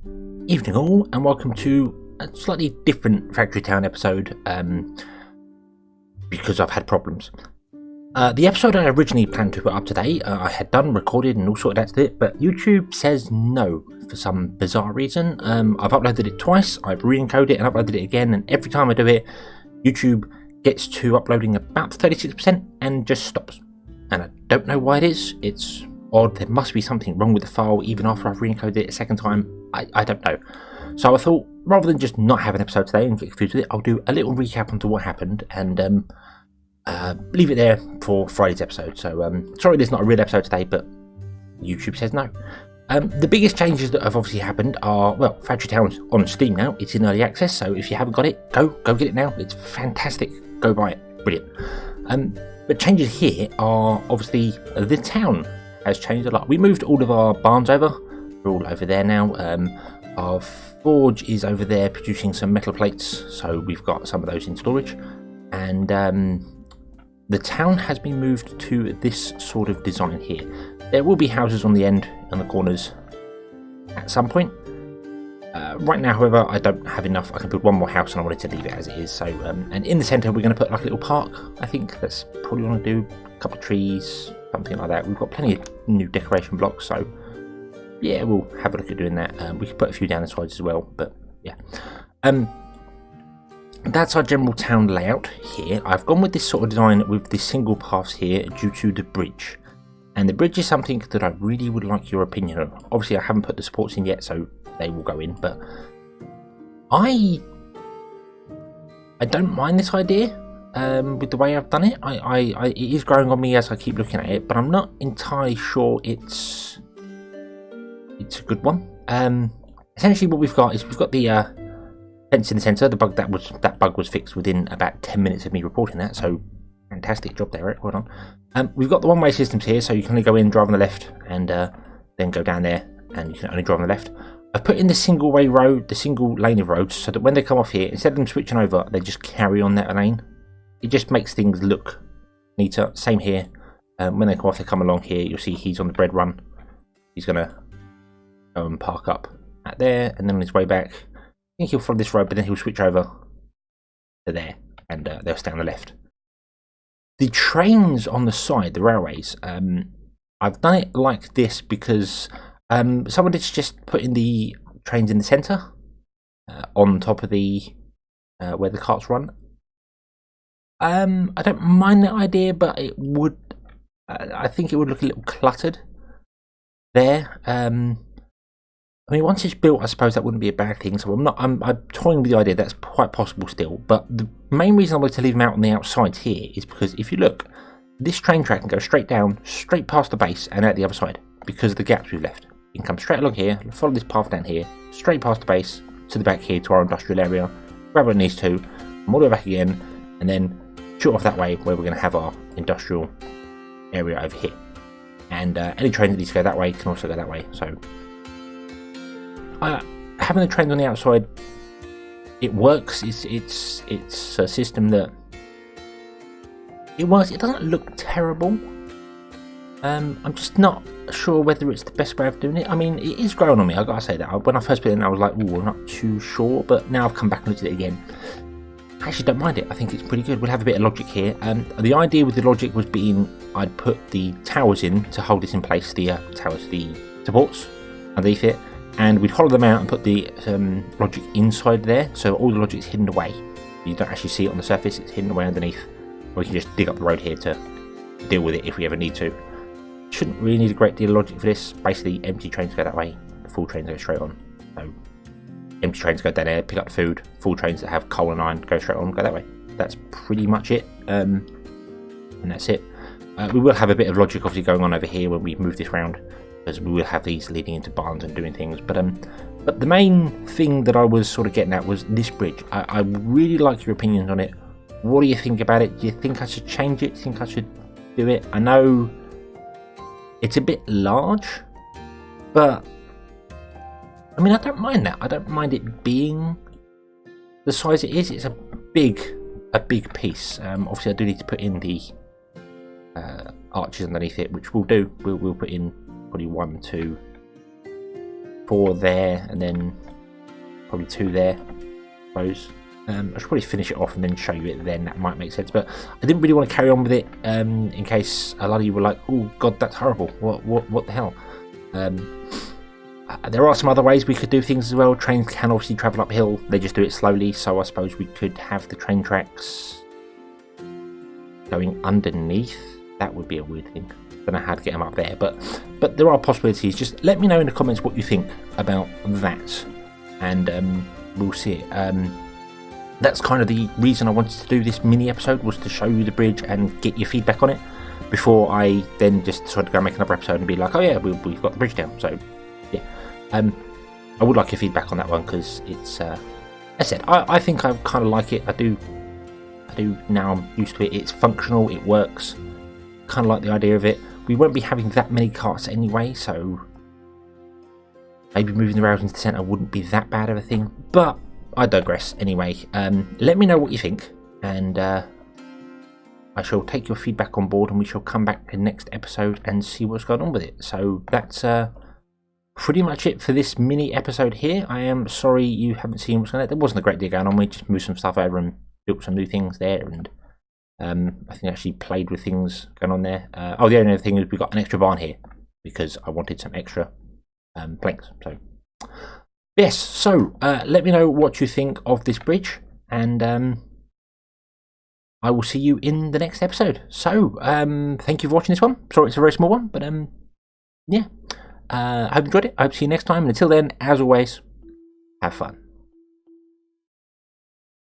Evening all, and welcome to a slightly different Factory Town episode, because I've had problems. The episode I originally planned to put up today, I had done, recorded and all sorted out to it, but YouTube says no for some bizarre reason. I've uploaded it twice, I've re-encoded it and uploaded it again, and every time I do it, YouTube gets to uploading about 36% and just stops. And I don't know why it is. It's odd. There must be something wrong with the file even after I've re-encoded it a second time. I don't know. So I thought, rather than just not have an episode today and get confused with it, I'll do a little recap onto what happened and leave it there for Friday's episode. So sorry there's not a real episode today, but YouTube says no. The biggest changes that have obviously happened are, well, Factory Town's on Steam now. It's in early access, so if you haven't got it, go get it now. It's fantastic. Go buy it. Brilliant. But changes here are obviously the town has changed a lot. We moved all of our barns over. We're all over there now. Our forge is over there producing some metal plates, so we've got some of those in storage. And the town has been moved to this sort of design here. There will be houses on the end, on the corners, at some point. Right now, however, I don't have enough. I can build one more house and I wanted to leave it as it is. So, and in the centre, we're going to put like a little park. I think that's probably what I want to do. A couple of trees, something like that. We've got plenty of new decoration blocks, so yeah, we'll have a look at doing that. We could put a few down the sides as well, but yeah. That's our general town layout here. I've gone with this sort of design with the single paths here due to the bridge. And the bridge is something that I really would like your opinion on. Obviously, I haven't put the supports in yet, so they will go in, but I don't mind this idea with the way I've done it. It is growing on me as I keep looking at it, but I'm not entirely sure it's a good one. Essentially what we've got is we've got the fence in the centre. The bug that bug was fixed within about 10 minutes of me reporting that, so fantastic job there, Eric. Well done. We've got the one-way systems here, so you can only go in, drive on the left, and then go down there, and you can only drive on the left. I've put in the single-way road, the single lane of roads, so that when they come off here, instead of them switching over, they just carry on that lane. It just makes things look neater. Same here. When they come off, they come along here. You'll see he's on the bread run. He's going to go and park up at there, and then on his way back, I think he'll follow this road, but then he'll switch over to there, and they'll stay on the left. The trains on the side, the railways, I've done it like this because someone did just put in the trains in the centre, on top of the where the carts run. I don't mind that idea, but it would. I think it would look a little cluttered there. I mean, once it's built, I suppose that wouldn't be a bad thing. So I'm toying with the idea. That's quite possible still. But the main reason I wanted to leave them out on the outside here is because if you look, this train track can go straight down, straight past the base, and out the other side because of the gaps we've left. You can come straight along here, follow this path down here, straight past the base, to the back here to our industrial area, grab one of these two, come all the way back again, and then shoot off that way where we're going to have our industrial area over here. And any train that needs to go that way can also go that way. So having the trains on the outside, it works. It's a system that it works. It doesn't look terrible. I'm just not sure whether it's the best way of doing it. I mean, it is growing on me, I've got to say that. When I first put it in, I was like, ooh, I'm not too sure, but now I've come back and looked at it again. I actually don't mind it. I think it's pretty good. We'll have a bit of logic here. The idea with the logic was being I'd put the towers in to hold this in place, the supports underneath it, and we'd hollow them out and put the logic inside there, so all the logic's hidden away. You don't actually see it on the surface, it's hidden away underneath. We can just dig up the road here to deal with it if we ever need to. Shouldn't really need a great deal of logic for this. Basically, empty trains go that way, the full trains go straight on. So empty trains go down there, pick up the food. Full trains that have coal and iron go straight on, go that way. That's pretty much it, and that's it. We will have a bit of logic obviously going on over here when we move this round, because we will have these leading into barns and doing things. But the main thing that I was sort of getting at was this bridge. I really like your opinions on it. What do you think about it? Do you think I should change it? Do you think I should do it? I know it's a bit large, but I mean, I don't mind that. I don't mind it being the size it is. It's a big piece. Obviously, I do need to put in the arches underneath it, which we'll do. We'll put in probably 1, 2, 4 there, and then probably 2 there, I suppose. I should probably finish it off and then show you it then, that might make sense, but I didn't really want to carry on with it in case a lot of you were like, oh god, that's horrible, what the hell. There are some other ways we could do things as well. Trains can obviously travel uphill, they just do it slowly, so I suppose we could have the train tracks going underneath. That would be a weird thing. Don't know how to get them up there, but there are possibilities. Just let me know in the comments what you think about that, and we'll see it. That's kind of the reason I wanted to do this mini episode, was to show you the bridge and get your feedback on it before I then just decided to go make another episode and be like, oh yeah, we've got the bridge down. So yeah, I would like your feedback on that one, because it's as I said, I think I kind of like it. I do now. I'm used to it. It's functional, it works. Kind of like the idea of it. We won't be having that many carts anyway, so maybe moving the rails into the centre wouldn't be that bad of a thing, but I digress. Anyway, let me know what you think, and I shall take your feedback on board, and we shall come back in the next episode and see what's going on with it. So that's pretty much it for this mini episode here. I am sorry you haven't seen what's going on. There wasn't a great deal going on. We just moved some stuff over and built some new things there, and I think I actually played with things going on there. Oh, the only other thing is we got an extra barn here because I wanted some extra planks. So yes, so let me know what you think of this bridge, and I will see you in the next episode. So thank you for watching this one. Sorry it's a very small one, but yeah, I hope you enjoyed it. I hope to see you next time, and until then, as always, have fun.